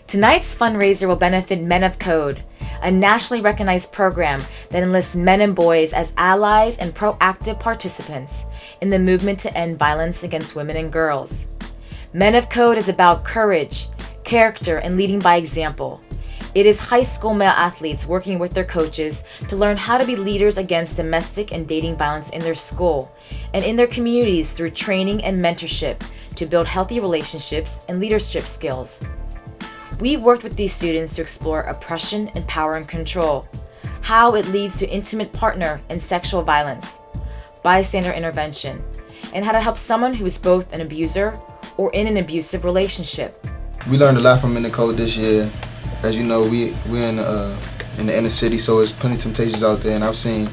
Tonight's fundraiser will benefit Men of Code, a nationally recognized program that enlists men and boys as allies and proactive participants in the movement to end violence against women and girls. Men of Code is about courage, character, and leading by example. It is high school male athletes working with their coaches to learn how to be leaders against domestic and dating violence in their school and in their communities through training and mentorship to build healthy relationships and leadership skills. We worked with these students to explore oppression and power and control, how it leads to intimate partner and sexual violence, bystander intervention, and how to help someone who is both an abuser or in an abusive relationship. We learned a lot from Men of Code this year. As you know, we're in the inner city, so there's plenty of temptations out there, and I've seen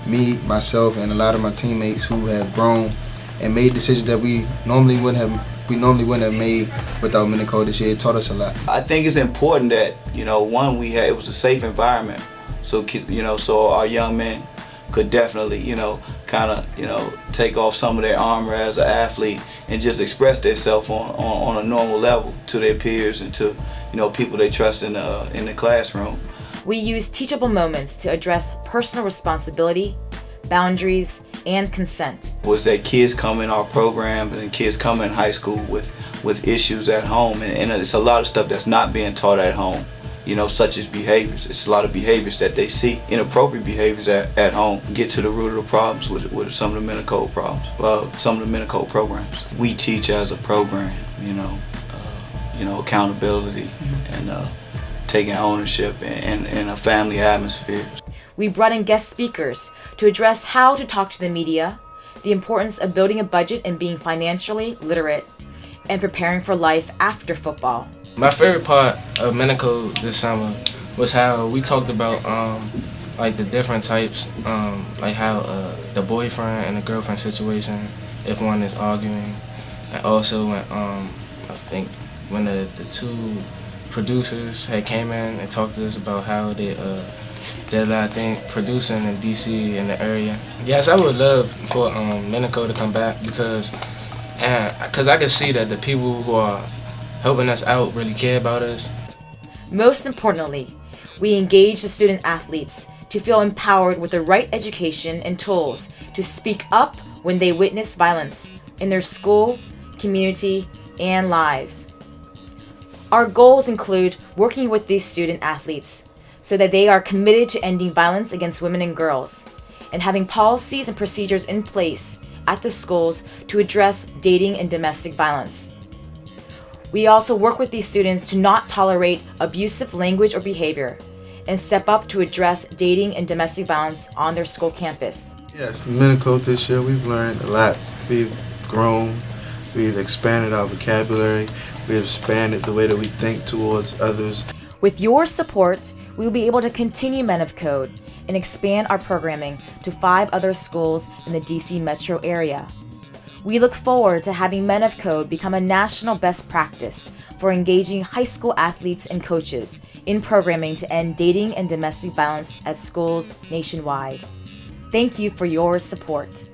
me, myself, and a lot of my teammates who have grown and made decisions that we normally wouldn't have made without Men of Code this year. It taught us a lot. I think it's important that, one, it was a safe environment, so so our young men could definitely, take off some of their armor as an athlete and just express themselves on a normal level to their peers and to, people they trust in the classroom. We use teachable moments to address personal responsibility, boundaries, and consent. Was that kids come in our program and kids come in high school with issues at home, and it's a lot of stuff that's not being taught at home, such as behaviors. It's a lot of behaviors that they see, inappropriate behaviors at home. Get to the root of the problems with some of the Men of Code problems, some of the Men of Code programs. We teach as a program, accountability and taking ownership in a family atmosphere. We brought in guest speakers to address how to talk to the media, the importance of building a budget and being financially literate, and preparing for life after football. My favorite part of Men of Code this summer was how we talked about the different types, like how the boyfriend and the girlfriend situation, if one is arguing, and also when I think when the two producers had came in and talked to us about how they did a lot of things producing in DC in the area. Yes, I would love for Men of Code to come back because I can see that the people who are helping us out really care about us. Most importantly, we engage the student athletes to feel empowered with the right education and tools to speak up when they witness violence in their school, community, and lives. Our goals include working with these student athletes so that they are committed to ending violence against women and girls, and having policies and procedures in place at the schools to address dating and domestic violence. We also work with these students to not tolerate abusive language or behavior and step up to address dating and domestic violence on their school campus. Yes, Men of Code this year, we've learned a lot. We've grown, we've expanded our vocabulary, we've expanded the way that we think towards others. With your support, we will be able to continue Men of Code and expand our programming to 5 other schools in the DC metro area. We look forward to having Men of Code become a national best practice for engaging high school athletes and coaches in programming to end dating and domestic violence at schools nationwide. Thank you for your support.